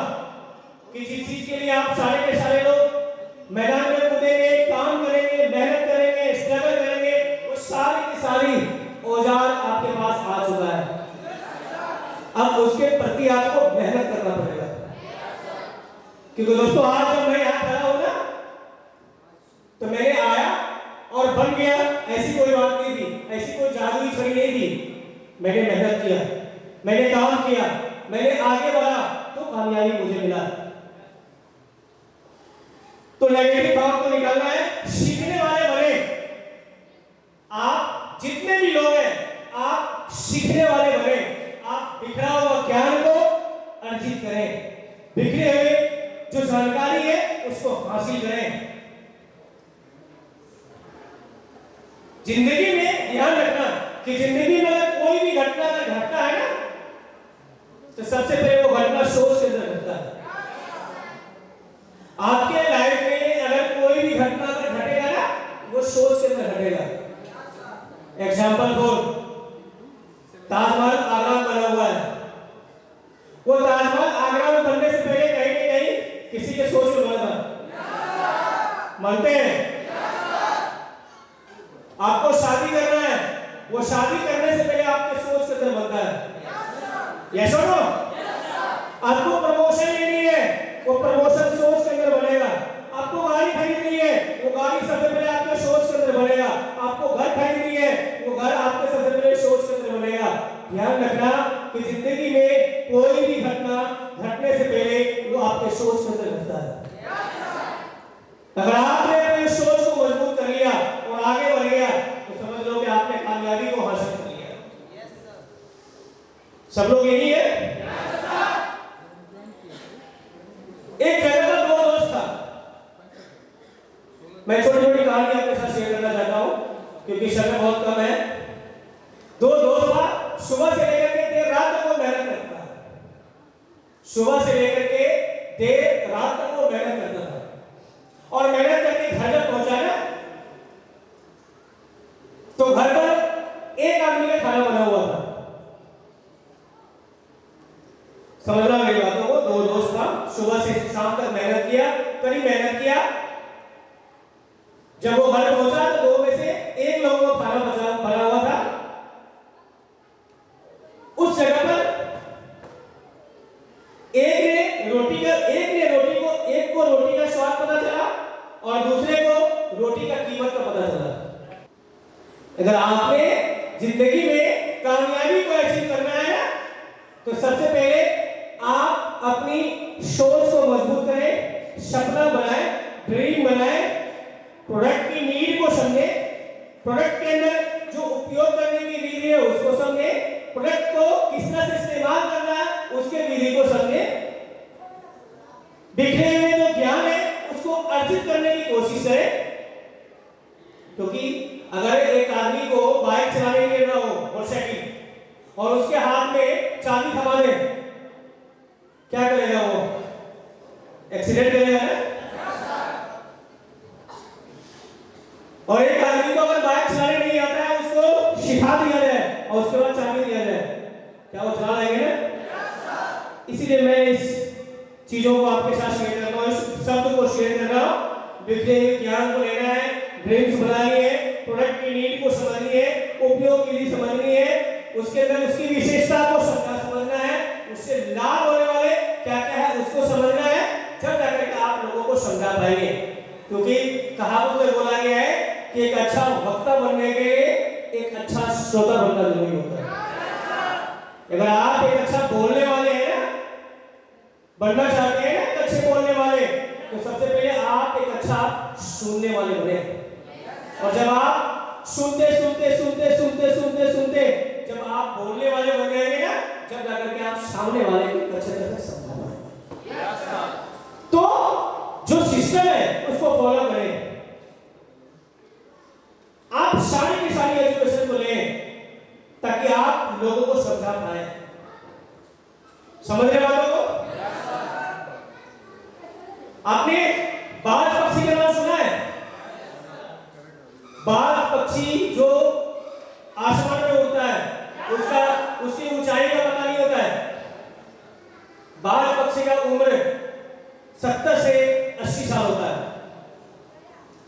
मैदान में कूदेंगे, काम करेंगे, मेहनत करेंगे, स्ट्रगल करेंगे, वो सारी की सारी औजार आपके पास आ चुका है। अब उसके प्रति आपको मेहनत करना पड़ेगा। क्योंकि दोस्तों आज जब मैं यहाँ खड़ा हूं ना, तो मैंने आया और बन गया ऐसी कोई बात नहीं थी, ऐसी कोई जादुई छड़ी नहीं थी। मैंने मेहनत किया, मैंने काम किया, मैंने आगे बढ़ा तो कामयाबी मुझे मिला। तो नेगेटिव थॉट को निकालना है, सीखने वाले बने। आप जितने भी लोग हैं आप सीखने वाले बने। आप बिखरा हुआ ज्ञान को अर्जित करें, बिखरे हुए जो जानकारी है उसको हासिल करें। जिंदगी में ध्यान रखना कि जिंदगी में अगर कोई भी घटना अगर घटता है ना, तो सबसे पहले वो घटना सोच के अंदर घटता है। आपके लाइफ में अगर कोई भी घटना अगर घटेगा ना, वो सोच के अंदर घटेगा। एग्जाम्पल फॉर ताजमहल आगरा में बना हुआ है। वो ताजमहल आगरा में बनने से पहले कहीं न कहीं किसी के सोच में बना था। मानते हैं? आपको शादी करना है, वो शादी करने से पहले आपके सोच के अंदर बनता है। यस और नो? आपको प्रमोशन लेनी है, वो प्रमोशन सोच के अंदर बनेगा। आपको गाड़ी खरीदनी है, वो गाड़ी सबसे पहले आपके सोच के अंदर बनेगा। आपको घर खरीदनी है, वो घर आपके सबसे पहले सोच के अंदर बनेगा। ध्यान रखना कि जिंदगी में कोई भी घटना घटने से पहले वो आपके सोच के अंदर घटता है। अगर आपने अपने सोच को मजबूत कर लिया और आगे बढ़ गया, तो समझ लो कि आपने कामयाबी को हासिल कर लिया। सब लोग यही है? एक जगह पर दो दोस्त था। मैं छोटी छोटी कहानी आपके साथ शेयर करना चाहता हूं क्योंकि समय बहुत कम है। दो दोस्त था, सुबह से लेकर के देर रात तक वो मेहनत करता था। सुबह से लेकर के देर रात तक वो मेहनत करता था और मेहनत करके घर जब पहुंचा ना, तो घर पर एक आदमी का खाना बना हुआ था। समझना मेरी बातों को। दो दोस्त था, सुबह से शाम तक मेहनत किया, कड़ी मेहनत किया। जब वो घर पहुंचा तो दो में से एक लोगों का खाना बना हुआ था। उस जगह पर एक को रोटी का स्वाद पता चला और दूसरे को रोटी का कीमत का पता चला। अगर आपने जिंदगी में कामयाबी को अचीव करना है ना, तो सबसे पहले आप अपनी सोच को मजबूत करें, सपना बनाएं, ड्रीम बनाएं, प्रोडक्ट की नीड को समझें, प्रोडक्ट के अंदर जो उपयोग करने की विधि है उसको समझें, प्रोडक्ट को किस तरह से इस्तेमाल करना है उसके विधि को समझें, बिखरे हुए जो ज्ञान है उसको अर्जित करने की कोशिश करें। क्योंकि अगर एक आदमी को बाइक चलाने के लिए ना हो, मोटरसाइकिल, और उसके हाथ में चाबी थमा दे, क्या करेगा वो? एक्सीडेंट करेगा ना? और एक आदमी को अगर बाइक चलाने नहीं आता है, उसको सिखा दिया जाए और उसके बाद चाबी दिया जाए, क्या वो चला लेंगे ना? इसीलिए मैं इस चीजों को आपके साथ शेयर कर रहा हूँ, इस शब्द को शेयर कर रहा हूँ। बिखरे हुए ज्ञान को लेना है, ड्रीम्स बनानी है, प्रोडक्ट की नीड को समझनी है, उपयोग विधि समझनी है, उसके अंदर उसकी विशेषता को समझना है, उससे लाभ होने वाले क्या क्या है उसको समझना है, जब जाकर के आप लोगों को समझा पाएंगे। क्योंकि कहावत में बोला गया है कि एक अच्छा वक्ता बनने के लिए एक अच्छा श्रोता बनना जरूरी होता है। अगर आप एक अच्छा बोलने वाले हैं ना, बनना चाहते हैं ना अच्छे बोलने वाले, तो सबसे पहले आप एक अच्छा सुनने वाले बने। और जब आप सुनते जब आप बोलने वाले बन जाएंगे ना, जब जाकर के आप सामने वाले को अच्छे तरह से समझा पाएंगे। तो जो सिस्टम है उसको फॉलो करें। आप सारी की सारी एजुकेशन को लें ताकि आप लोगों को समझा पाए। समझ रहे बातों को? आपने बाज पक्षी का नाम सुना है? बाज पक्षी जो आसमान में उड़ता है, उसकी ऊंचाई का पता नहीं होता है। बाज पक्षी का उम्र 70 से 80 साल होता है।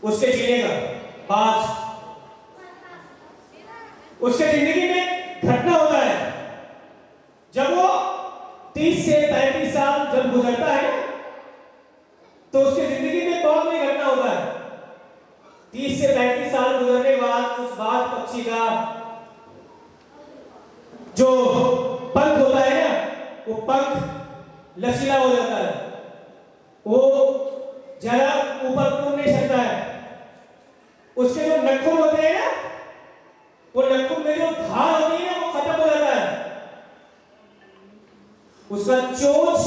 उसके जीने का बाज, उसके जिंदगी में घटना होता है जब वो 30 से 35 साल जब गुजरता है ना, तो उसकी जिंदगी में बहुत बड़ी घटना होता है। 30 से 35 साल गुजरने के बाद उस बाज पक्षी का जो पंख होता है ना, वो पंख लचीला हो जाता है, वो जरा ऊपर उड़ नहीं सकता है। उसके जो नखुन होते हैं ना, वो नखुन में जो धार होती है ना, वो खत्म हो जाता है। उसका चोंच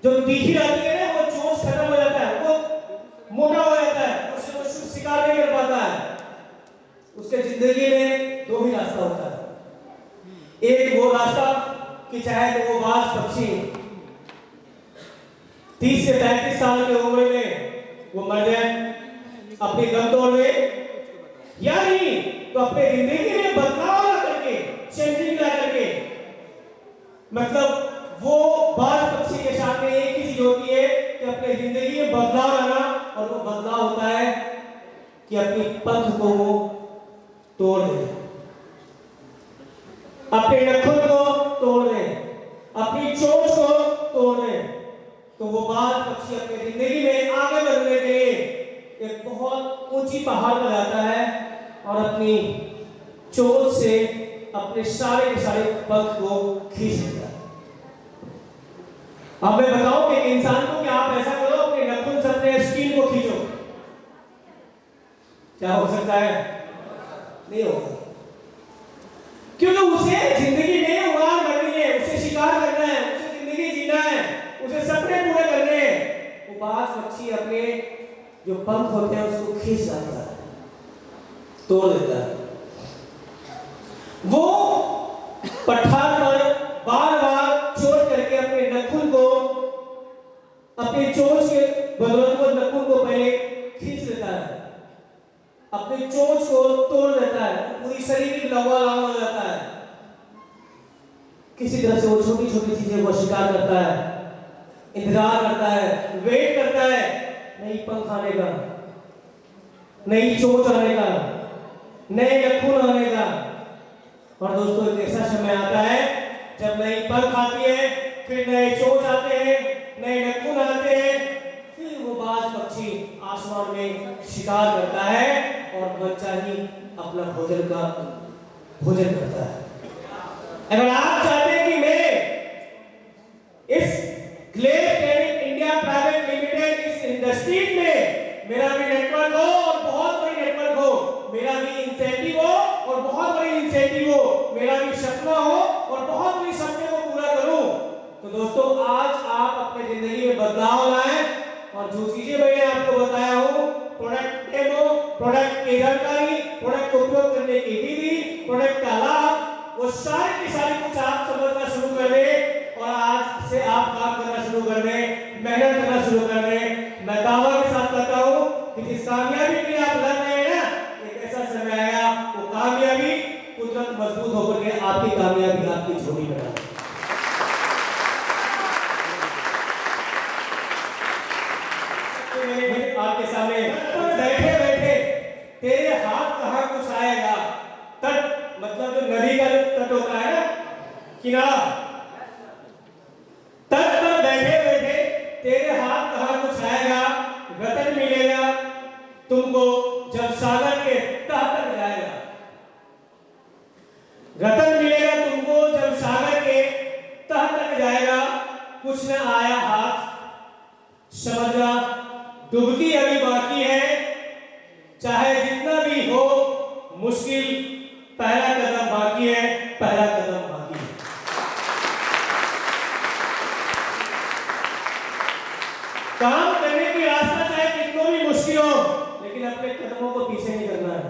जो तीखी रहती है ना, वो चोंच खत्म हो जाता है, वो मोटा हो जाता है, उससे वो शिकार नहीं कर पाता है। उसके जिंदगी में दो ही रास्ता होता है। एक वो रास्ता कि चाहे तो वो बाज पक्षी 30 से 35 साल की उम्र में वो मर जाए, अपनी दम तोड़ दे, या नहीं तो अपने जिंदगी में बदलाव ला करके, चेंजिंग ला करके, मतलब वो बाज पक्षी के सामने एक ही चीज होती है कि अपने जिंदगी में बदलाव लाना, और वो बदलाव होता है कि अपनी पंख को वो तोड़ दे, अपने नखुन को तोड़ दे, अपनी चोंच को तोड़ दे। तो वो बाज पक्षी अपनी जिंदगी में आगे बढ़ने के लिए एक बहुत ऊंची पहाड़ पर जाता है और अपनी चोंच से अपने सारे के सारे पंख को खींच लेता है। अब मैं बताऊं कि इंसान को कि आप ऐसा करो, अपने नखुन से अपने स्किन को खींचो, क्या हो सकता है? नहीं होगा, क्योंकि उसे जिंदगी में उड़ान भरनी है, उसे शिकार करना है, उसे जिंदगी जीना है, उसे सपने पूरे करने हैं। वो बाज पक्षी अपने जो पंख होते हैं उसको खींच लाता है, तोड़ देता है। वो पठार पर बार बार चोट करके अपने नखुन को, अपनी चोंच के बदौलत वो नखुन को पहले खींच लेता है, अपनी चोंच को तोड़ देता है, पूरी शरीर लहूलुहान हो जाता है। किसी तरह से वो छोटी छोटी चीजें वो शिकार करता है, इंतजार करता है, वेट करता है, नई पंख आने का, नई चोंच आने का, नए नखून आने का। और दोस्तों एक ऐसा समय आता है जब नई पंख आती है, फिर नए चोंच आते हैं, नए नखून आते हैं, फिर वो बाज पक्षी आसमान में शिकार करता है और मनचाही अपना भोजन करता है। अगर आप चाहते हैं कि मैं इस Glade trading India private limited इस इंडस्ट्री में मेरा भी नेटवर्क हो और बहुत बड़ी नेटवर्क हो, मेरा भी इंसेंटिव हो और बहुत बड़ी इंसेंटिव हो, मेरा भी सपना हो और बहुत बड़ी सपने को पूरा करूं, तो दोस्तों आज आप अपने जिंदगी में बदलाव लाएं। और जो चीजें मैंने आपको बताया हूं, प्रोडक्ट डेमो, प्रोडक्ट की जानकारी, प्रोडक्ट को उपयोग करने की विधि, प्रोडक्ट का लाभ, वो सारी की सारी कुछ आप समझना शुरू कर दें और आज से आप काम करना शुरू कर दें, मेहनत करना शुरू कर दें। मैं दावा के साथ कहता हूं कि जिस कामयाबी के लिए आप लड़ रहे हैं ना, एक ऐसा समय आएगा वो कामयाबी कुदरत मजबूत होकर के आपकी कामयाबी आपकी झोली में डालेगी। आपके सामने बैठे बैठे तेरे हाथ कहां कुछ आएगा, तट मतलब जो नदी का तट होता है ना, किनारा, तट पर बैठे बैठे तेरे हाथ कहां कुछ आएगा, रतन मिलेगा तुमको जब सागर के तह तक जाएगा, रतन मिलेगा तुमको जब सागर के तह तक जाएगा। कुछ न आया हाथ, समझना डुबकी अभी बाकी है, चाहे जितना भी हो मुश्किल, पहला कदम बाकी है, पहला कदम बाकी है। काम करने की रास्ता चाहे कितना भी मुश्किल हो, लेकिन अपने कदमों को पीछे नहीं करना है,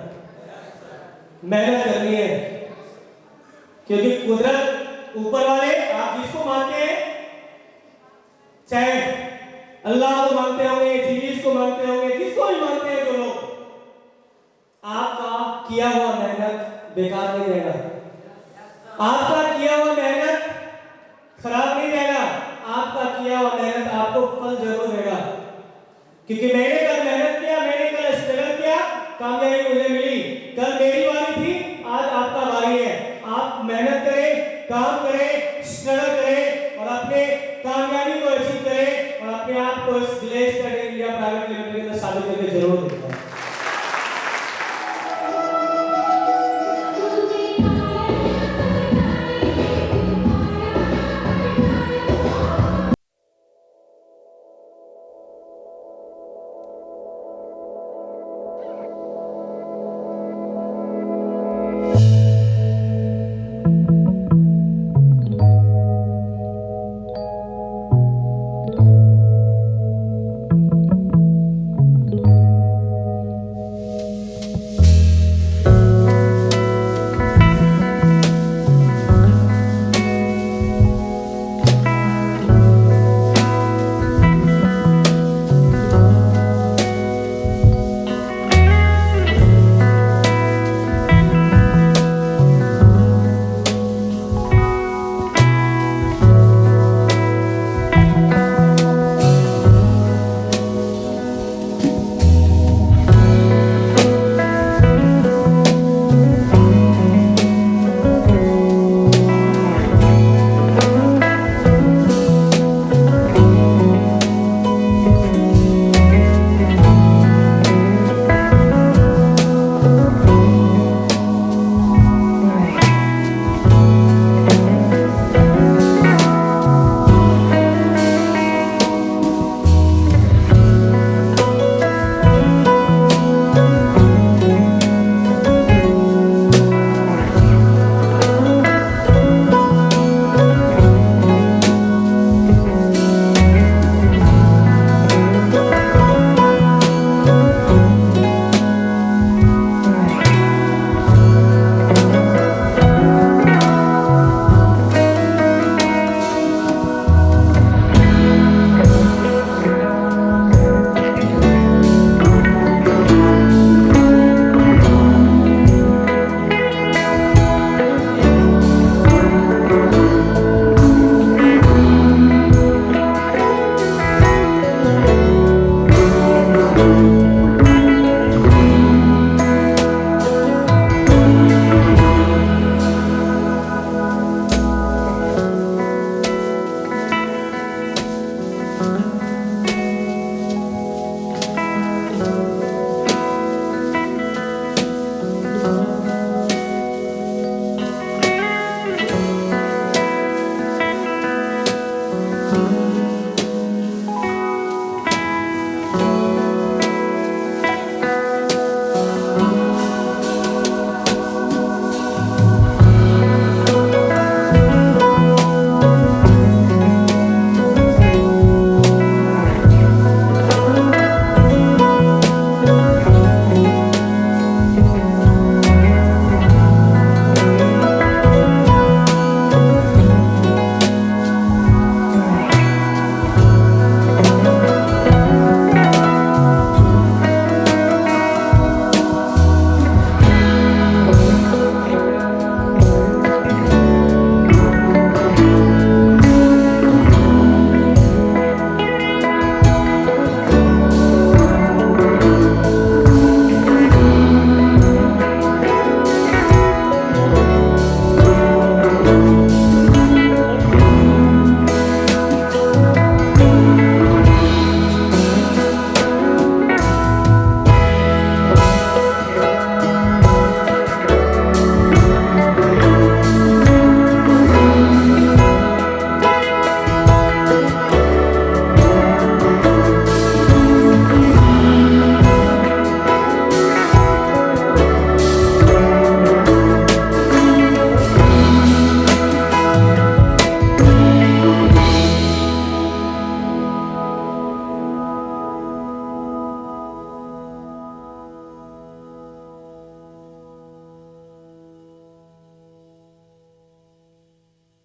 मेहनत करनी है, क्योंकि कुदरत ऊपर वाले आप जिसको मानते हैं, चाहे अल्लाह को मानते होंगे, जीसस को मानते होंगे, जिसको भी मानते हैं जो लोग, आपका किया हुआ मेहनत बेकार नहीं जाएगा, आपका किया हुआ मेहनत खराब नहीं जाएगा, आपका किया हुआ मेहनत आपको फल जरूर देगा। क्योंकि मैंने कल मेहनत किया, मैंने कामयाबी मुझे मिली, कल मेरी बारी थी, आज आपका बारी है। आप मेहनत करें, काम करें, स्ट्रगल करें और अपने कामयाबी को अचीव करें और अपने आप को इस विलेज इंडिया प्राइवेट लिमिटेड के अंदर साबित करके जरूर दें।